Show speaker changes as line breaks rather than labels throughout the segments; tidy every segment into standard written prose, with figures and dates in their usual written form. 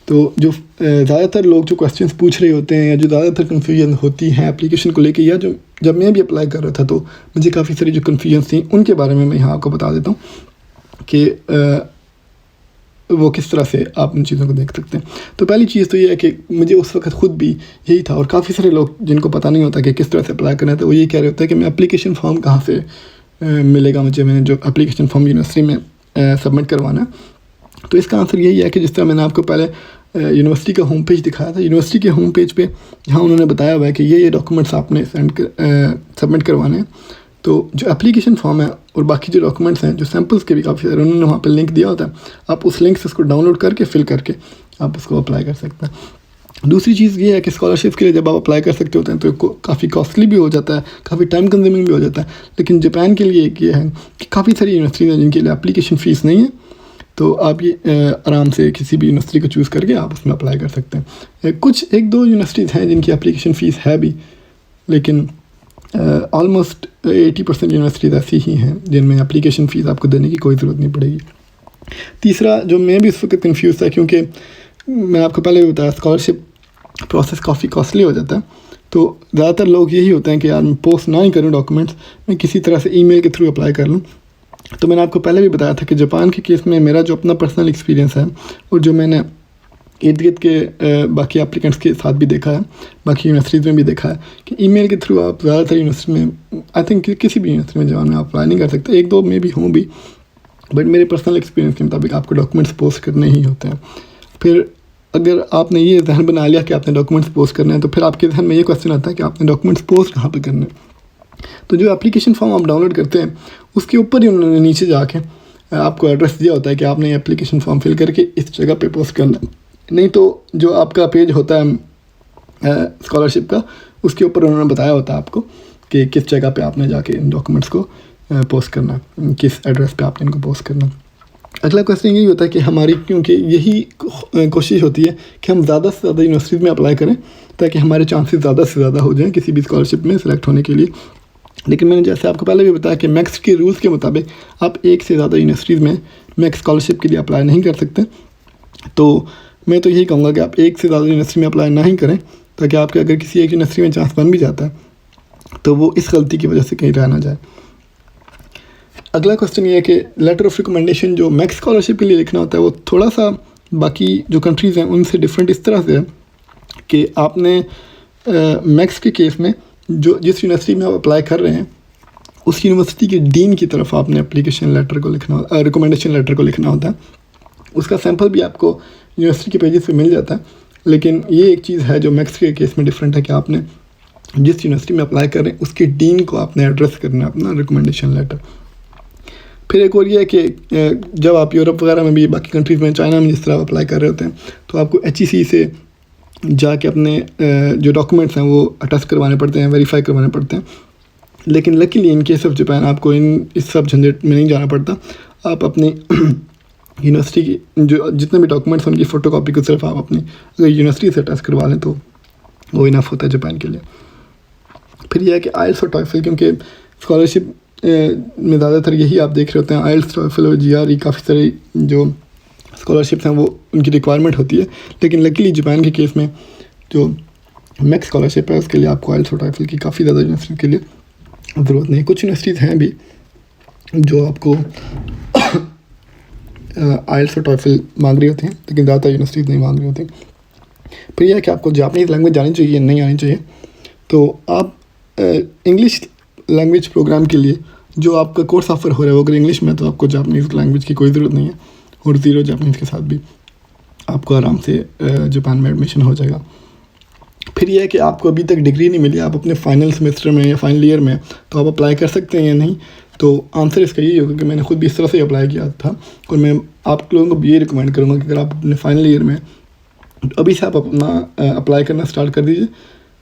तो जो ज़्यादातर लोग जो क्वेश्चंस पूछ रहे होते हैं या जो ज़्यादातर कन्फ्यूजन होती है एप्लीकेशन को लेके, या जो जब मैं भी अप्लाई कर रहा था तो मुझे काफ़ी सारी जो कन्फ्यूजन थी उनके बारे में मैं यहाँ आपको बता देता हूँ कि वो किस तरह से आप उन चीज़ों को देख सकते हैं। तो पहली चीज़ तो ये है कि मुझे उस वक्त ख़ुद भी यही था, और काफ़ी सारे लोग जिनको पता नहीं होता कि किस तरह से अप्लाई करना है, तो वो ये कह रहे होते हैं कि मैं एप्लीकेशन फॉर्म कहाँ से मिलेगा मुझे, मैंने जो एप्लीकेशन फॉर्म यूनिवर्सिटी में सबमिट करवाना है। तो इसका आंसर यही है कि जिस तरह मैंने आपको पहले यूनिवर्सिटी का होम पेज दिखाया था, यूनिवर्सिटी के होम पेज पे यहाँ उन्होंने बताया हुआ है कि ये डॉक्यूमेंट्स आपने सबमिट करवाने हैं। तो जो एप्लीकेशन फॉर्म है और बाकी जो डॉक्यूमेंट्स हैं, जो सैम्पल्स के भी काफ़ी सारे उन्होंने वहाँ पे लिंक दिया होता है, आप उस लिंक से उसको डाउनलोड करके फिल करके आप उसको अप्लाई कर सकते हैं। दूसरी चीज़ ये है कि स्कॉलरशिप के लिए जब आप अप्लाई कर सकते होते हैं तो काफ़ी कॉस्टली भी हो जाता है, काफ़ी टाइम कंज्यूमिंग भी हो जाता है। लेकिन जापान के लिए एक ये है कि काफ़ी सारी यूनिवर्सिटीज़ हैं जिनके लिए एप्लीकेशन फ़ीस नहीं है, तो आप ये आराम से किसी भी यूनिवर्सिटी को चूज़ करके आप उसमें अप्लाई कर सकते हैं। कुछ एक दो यूनिवर्सिटीज़ हैं जिनकी एप्लीकेशन फ़ीस है भी, लेकिन ऑलमोस्ट 80% यूनिवर्सिटीज़ ऐसी ही हैं जिनमें एप्लीकेशन फ़ीस आपको देने की कोई ज़रूरत नहीं पड़ेगी। तीसरा, जो मैं भी इस वक्त कन्फ्यूज़ था, क्योंकि मैं आपको पहले भी बताया स्कॉलरशिप प्रोसेस काफ़ी कॉस्टली हो जाता है, तो ज़्यादातर लोग यही होते हैं कि यार मैं पोस्ट ना ही करूँ डॉक्यूमेंट्स, मैं किसी तरह से ईमेल के थ्रू अप्लाई कर लूँ। तो मैंने आपको पहले भी बताया था कि जापान के केस में मेरा जो अपना पर्सनल एक्सपीरियंस है और जो मैंने इर्द गिर्द के बाकी एप्लीकेंट्स के साथ भी देखा है, बाकी यूनिवर्सिटीज़ में भी देखा है कि ईमेल के थ्रू आप ज़्यादातर यूनिवर्सिटी में, आई थिंक किसी भी यूनिवर्सिटी में जापान में आप अप्लाई नहीं कर सकते, एक दो में भी हों भी, बट मेरे पर्सनल एक्सपीरियंस के मुताबिक आपको डॉक्यूमेंट्स पोस्ट करने ही होते हैं। फिर अगर आपने ये जहन बना लिया कि आपने डॉक्यूमेंट्स पोस्ट करने हैं, तो फिर आपके जहन में ये क्वेश्चन आता है कि आपने डॉक्यूमेंट्स पोस्ट कहाँ पर करने हैं। तो जो एप्लीकेशन फॉर्म आप डाउनलोड करते हैं उसके ऊपर ही उन्होंने नीचे जाके आपको एड्रेस दिया होता है कि आपने एप्लीकेशन फॉर्म फिल करके इस जगह पे पोस्ट करना है। नहीं तो जो आपका पेज होता है स्कॉलरशिप का, उसके ऊपर उन्होंने बताया होता है आपको कि किस जगह पे आपने जाके इन डॉक्यूमेंट्स को पोस्ट करना है, किस एड्रेस पे आपने इनको पोस्ट करना है। अगला क्वेश्चन यही होता है कि हमारी, क्योंकि यही कोशिश होती है कि हम ज़्यादा से ज़्यादा यूनिवर्सिटीज़ में अप्लाई करें ताकि हमारे चांसेस ज़्यादा से ज़्यादा हो जाएँ किसी भी स्कॉलरशिप में सेलेक्ट होने के लिए। लेकिन मैंने जैसे आपको पहले भी बताया कि मैक्स के रूल्स के मुताबिक आप एक से ज़्यादा यूनिवर्सिटीज़ में मैक्स स्कॉलरशिप के लिए अप्लाई नहीं कर सकते। तो मैं तो यही कहूँगा कि आप एक से ज़्यादा यूनिवर्सिटी में अप्लाई ना ही करें, ताकि आपके अगर किसी एक यूनिवर्सिटी में चांस बन भी जाता है तो वो इस गलती की वजह से कहीं रह ना जाए। अगला क्वेश्चन ये है कि लेटर ऑफ रिकमेंडेशन जो मैक्स स्कॉलरशिप के लिए लिखना होता है वो थोड़ा सा बाकी जो कंट्रीज़ हैं उनसे डिफरेंट इस तरह से है कि आपने मैक्स के केस में जो जिस यूनिवर्सिटी में आप अप्लाई कर रहे हैं उस यूनिवर्सिटी के डीन की तरफ आपने एप्लीकेशन लेटर को लिखना, रिकमेंडेशन लेटर को लिखना होता है। उसका सैम्पल भी आपको यूनिवर्सिटी के पेजेस पे मिल जाता है। लेकिन ये एक चीज़ है जो मैक्स के केस में डिफरेंट है कि आपने जिस यूनिवर्सिटी में अप्लाई कर रहे हैं उसके डीन को आपने एड्रेस करना है अपना रिकमेंडेशन लेटर। फिर एक और ये है कि जब आप यूरोप वगैरह में भी, बाकी कंट्रीज़ में, चाइना में जिस तरह अप्लाई कर रहे होते हैं, तो आपको HEC से जाके अपने जो डॉक्यूमेंट्स हैं वो अटेस्ट करवाने पड़ते हैं, वेरीफाई करवाने पड़ते हैं। लेकिन luckily in case of Japan आपको इस सब झंझट में नहीं जाना पड़ता। आप अपनी यूनिवर्सिटी की जो जितने भी डॉक्यूमेंट्स हैं उनकी फ़ोटोकॉपी को सिर्फ आप अपनी अगर यूनिवर्सिटी से अटेस्ट करवा लें तो वो इनफ होता है जापान के लिए। फिर यह है कि आइल्स और टॉयफल, क्योंकि स्कॉलरशिप में ज़्यादातर यही आप देख रहे होते हैं, आइल्स, टॉयफल और GRE काफ़ी सारी जो स्कॉलरशिप्स हैं वो उनकी रिक्वायरमेंट होती है। लेकिन लकीली जापान के केस में जो मैक्स स्कॉलरशिप है उसके लिए आपको आइल्स और टॉयफल की काफ़ी ज़्यादा यूनिवर्सिटी के लिए ज़रूरत नहीं। कुछ यूनिवर्सिटीज़ हैं भी जो आपको आइल्स और टॉयफल मांग रही होती हैं, लेकिन ज़्यादातर यूनिवर्सिटीज़ नहीं मांग रही होती। फिर यह है कि आपको जापानीज़ लैंग्वेज आनी चाहिए या नहीं आनी चाहिए। तो आप इंग्लिश लैंग्वेज प्रोग्राम के लिए जो आपका कोर्स ऑफर हो रहा है वो अगर इंग्लिश में, तो आपको जापानीज़ लैंग्वेज की कोई ज़रूरत नहीं है, और ज़ीरो जापानीज़ के साथ भी आपको आराम से जापान में एडमिशन हो जाएगा। फिर यह है कि आपको अभी तक डिग्री नहीं मिली, आप अपने फाइनल सेमेस्टर में या फाइनल ईयर में, तो आप अप्लाई कर सकते हैं या नहीं। तो आंसर इसका यही होगा कि मैंने खुद भी इस तरह से अप्लाई किया था, और मैं आप लोगों को ये रिकमेंड करूँगा कि अगर आप अपने फाइनल ईयर में अभी से आप अपना अप्लाई करना स्टार्ट कर दीजिए।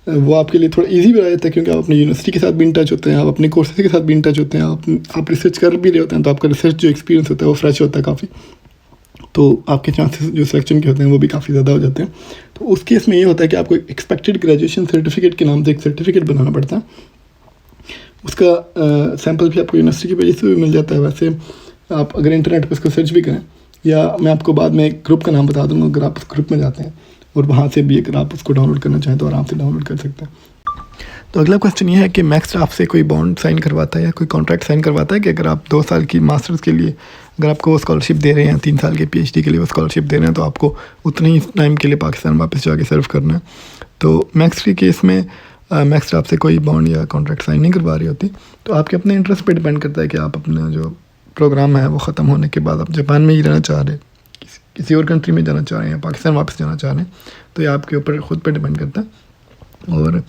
वो आपके लिए थोड़ा इजी भी रह जाता है, क्योंकि आप अपनी यूनिवर्सिटी के साथ भी इन टच होते हैं, आप अपने कोर्सेज के साथ भी इन टच होते हैं, आप रिसर्च कर भी रहे होते हैं, तो आपका रिसर्च जो एक्सपीरियंस होता है वो फ्रेश होता है काफ़ी, तो आपके चांसेस जो सिलेक्शन के होते हैं वो भी काफ़ी ज़्यादा हो जाते हैं। तो उस केस में ये होता है कि आपको एक्सपेक्टेड ग्रेजुएशन सर्टिफिकेट के नाम से एक सर्टिफिकेट बनाना पड़ता है। उसका सैम्पल भी आपको यूनिवर्सिटी के पेज से भी मिल जाता है। वैसे आप अगर इंटरनेट पर इसको सर्च भी करें, या मैं आपको बाद में ग्रुप का नाम बता दूँगा, अगर आप उस ग्रुप में जाते हैं और वहाँ से भी अगर आप उसको डाउनलोड करना चाहें तो आराम से डाउनलोड कर सकते हैं। तो अगला क्वेश्चन ये है कि मैक्स आपसे कोई बॉन्ड साइन करवाता है या कोई कॉन्ट्रैक्ट साइन करवाता है कि अगर आप 2 साल की मास्टर्स के लिए अगर आपको वो स्कॉलरशिप दे रहे हैं, 3 साल के PhD के लिए वो स्कॉलरशिप दे रहे हैं, तो आपको उतने ही टाइम के लिए पाकिस्तान वापस जाके सर्व करना है। तो मैक्स के केस में मैक्स आपसे कोई बॉन्ड या कॉन्ट्रैक्ट साइन नहीं करवा रही होती, तो आपके अपने इंटरेस्ट पे डिपेंड करता है कि आप अपना जो प्रोग्राम है वो ख़त्म होने के बाद आप जापान में ही रहना चाह रहे हैं, किसी और कंट्री में जाना चाह रहे हैं या पाकिस्तान वापस जाना चाह रहे हैं, तो ये आपके ऊपर ख़ुद पे डिपेंड करता है। और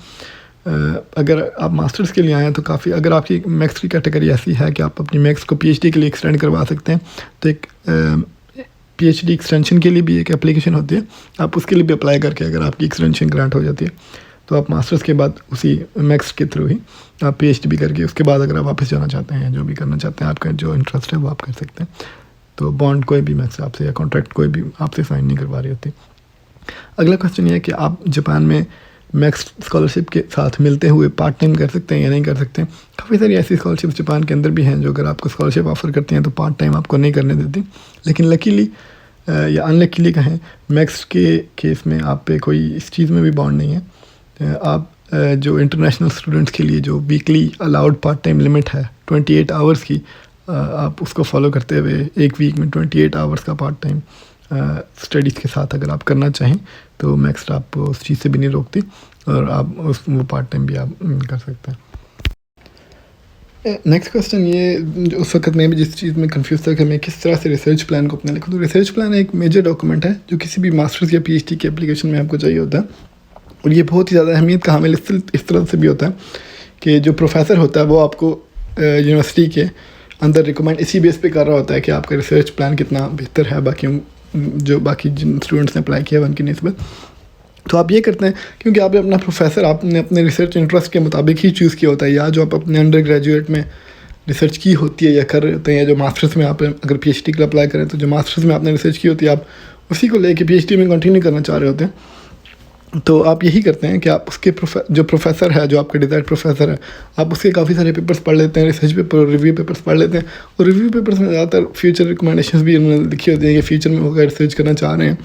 अगर आप मास्टर्स के लिए आए हैं तो काफ़ी, अगर आपकी मैक्स की कैटेगरी ऐसी है कि आप अपनी मैक्स को PhD के लिए एक्सटेंड करवा सकते हैं, तो एक PhD एक्सटेंशन के लिए भी एक एप्लीकेशन होती है, आप उसके लिए भी अप्लाई करके अगर आपकी एक्सटेंशन ग्रांट हो जाती है तो आप मास्टर्स के बाद उसी मैक्स के थ्रू ही आप PhD भी करके उसके बाद अगर आप वापस जाना चाहते हैं, जो भी करना चाहते हैं, आपका जो इंटरेस्ट है वो आप कर सकते हैं। तो बॉन्ड कोई भी मैक्स आपसे या कॉन्ट्रैक्ट कोई भी आपसे साइन नहीं करवा रही होती। अगला क्वेश्चन ये है कि आप जापान में मैक्स स्कॉलरशिप के साथ मिलते हुए पार्ट टाइम कर सकते हैं या नहीं कर सकते हैं। काफ़ी सारी ऐसी स्कॉलरशिप जापान के अंदर भी हैं जो अगर आपको स्कॉलरशिप ऑफ़र करती हैं तो पार्ट टाइम आपको नहीं करने देती, लेकिन लकीली या अनलकीली कहें, मैक्स के केस में आप पे कोई इस चीज़ में भी बॉन्ड नहीं है। आप जो इंटरनेशनल स्टूडेंट्स के लिए जो weekly allowed part time limit है 28 आवर्स की, आप उसको फॉलो करते हुए एक वीक में 28 आवर्स का पार्ट टाइम स्टडीज़ के साथ अगर आप करना चाहें तो मैक्स आप उस चीज़ से भी नहीं रोकती और आप वो पार्ट टाइम भी आप कर सकते हैं। नेक्स्ट क्वेश्चन ये, उस वक्त मैं भी जिस चीज़ में कंफ्यूज था कि मैं किस तरह से रिसर्च प्लान को अपने लिखूँ, तो रिसर्च प्लान एक मेजर डॉक्यूमेंट है जो किसी भी मास्टर्स या PhD की एप्लीकेशन में आपको चाहिए होता है, और ये बहुत ही ज़्यादा अहमियत का हामिल इस तरह से भी होता है कि जो प्रोफेसर होता है वो आपको यूनिवर्सिटी के अंदर रिकमेंड इसी बेस पे कर रहा होता है कि आपका रिसर्च प्लान कितना बेहतर है बाकी जिन स्टूडेंट्स ने अप्लाई किया है उनकी निस्बत। तो आप ये करते हैं क्योंकि आपने अपना प्रोफेसर आपने अपने रिसर्च इंटरेस्ट के मुताबिक ही चूज़ किया होता है, या जो आप अपने अंडर ग्रेजुएट में रिसर्च की होती है या कर रहे होते हैं, या जो मास्टर्स में आप अगर PhD के लिए अप्लाई करें तो जो मास्टर्स में आपने रिसर्च की होती है आप उसी को लेके PhD में कंटिन्यू करना चाह रहे होते हैं। तो आप यही करते हैं कि आप उसके जो प्रोफेसर है, जो आपका डिज़ायर्ड प्रोफेसर है, आप उसके काफ़ी सारे पेपर्स पढ़ लेते हैं, रिसर्च पेपर और रिव्यू पेपर्स पढ़ लेते हैं, और रिव्यू पेपर्स में ज़्यादातर फ्यूचर रिकमेंडेशंस भी उन्होंने लिखी होती हैं कि फ्यूचर में वो अगर रिसर्च करना चाह रहे हैं।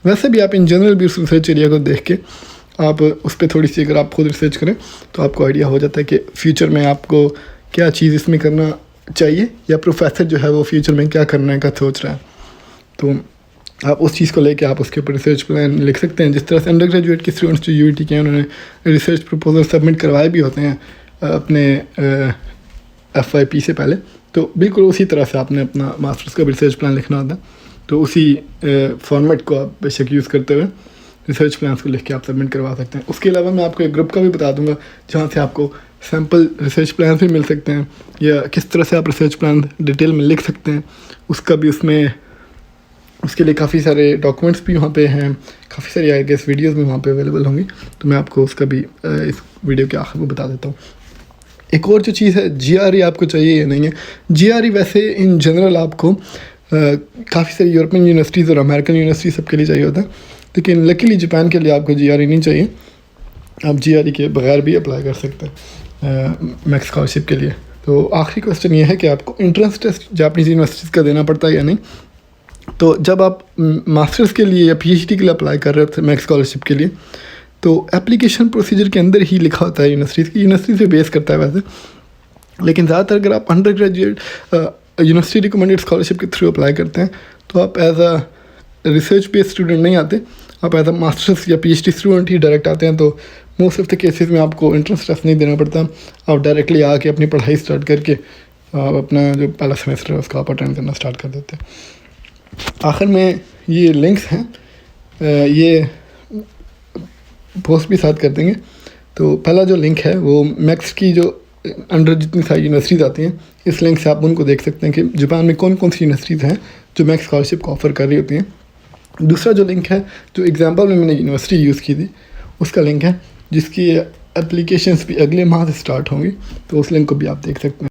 वैसे भी आप इन जनरल भी उस रिसर्च एरिया को देख के आप उस पर थोड़ी सी अगर आप खुद रिसर्च करें तो आपको आइडिया हो जाता है कि फ्यूचर में आपको क्या चीज़ इसमें करना चाहिए, या प्रोफेसर जो है वो फ्यूचर में क्या करने का सोच रहा है। तो आप उस चीज़ को लेके आप उसके ऊपर रिसर्च प्लान लिख सकते हैं। जिस तरह से अंडर ग्रेजुएट के स्टूडेंट्स जो UET के हैं उन्होंने रिसर्च प्रपोजल सबमिट करवाए भी होते हैं अपने FYP से पहले, तो बिल्कुल उसी तरह से आपने अपना मास्टर्स का रिसर्च प्लान लिखना होता है। तो उसी फॉर्मेट को आप बेशक यूज़ करते हुए रिसर्च प्लान्स को लिख के आप सबमिट करवा सकते हैं। उसके अलावा मैं आपको एक ग्रुप का भी बता दूंगा जहाँ से आपको सैम्पल रिसर्च प्लान भी मिल सकते हैं, या किस तरह से आप रिसर्च प्लान डिटेल में लिख सकते हैं उसका भी उसके लिए काफ़ी सारे डॉक्यूमेंट्स भी वहाँ पे हैं, काफ़ी सारी आई गेस वीडियोज़ भी वहाँ पे अवेलेबल होंगी। तो मैं आपको उसका भी इस वीडियो के आखिर में बता देता हूँ। एक और जो चीज़ है, GRE आपको चाहिए या नहीं है। GRE वैसे इन जनरल आपको काफ़ी सारी यूरोपियन यूनिवर्सिटीज़ और अमेरिकन यूनिवर्सिटी सबके लिए चाहिए होता है, लेकिन लकीली जापान के लिए आपको GRE नहीं चाहिए। आप GRE के बगैर भी अप्लाई कर सकते हैं मैक्स स्कॉलरशिप के लिए। तो आखिरी क्वेश्चन ये है कि आपको एंट्रेंस टेस्ट जापानीज़ यूनिवर्सिटीज़ का देना पड़ता है या नहीं। तो जब आप मास्टर्स के लिए या PhD के लिए अप्लाई कर रहे थे मैक्स स्कॉलरशिप के लिए, तो एप्लीकेशन प्रोसीजर के अंदर ही लिखा होता है यूनिवर्सिटी पे बेस करता है वैसे, लेकिन ज़्यादातर अगर आप undergraduate university recommended scholarship के थ्रू अप्लाई करते हैं तो आप as a research based student नहीं आते, आप एज अ मास्टर्स या PhD स्टूडेंट ही डायरेक्ट आते हैं। तो मोस्ट ऑफ द केसेस में आपको एंट्रेंस टेस्ट नहीं देना पड़ता, आप डायरेक्टली आके अपनी पढ़ाई स्टार्ट करके आप अपना जो पहला सेमेस्टर है उसका आप अटेंड करना स्टार्ट कर देते हैं। आखिर में ये लिंक्स हैं, ये पोस्ट भी साथ कर देंगे। तो पहला जो लिंक है वो मैक्स की जो अंडर जितनी सारी यूनिवर्सिटीज़ आती हैं, इस लिंक से आप उनको देख सकते हैं कि जापान में कौन कौन सी यूनिवर्सिटीज़ हैं जो मैक्स स्कॉलरशिप को ऑफ़र कर रही होती हैं। दूसरा जो लिंक है, जो एग्जांपल में मैंने यूनिवर्सिटी यूज़ की थी उसका लिंक है, जिसकी एप्लीकेशंस भी अगले माह से स्टार्ट होंगी, तो उस लिंक को भी आप देख सकते हैं।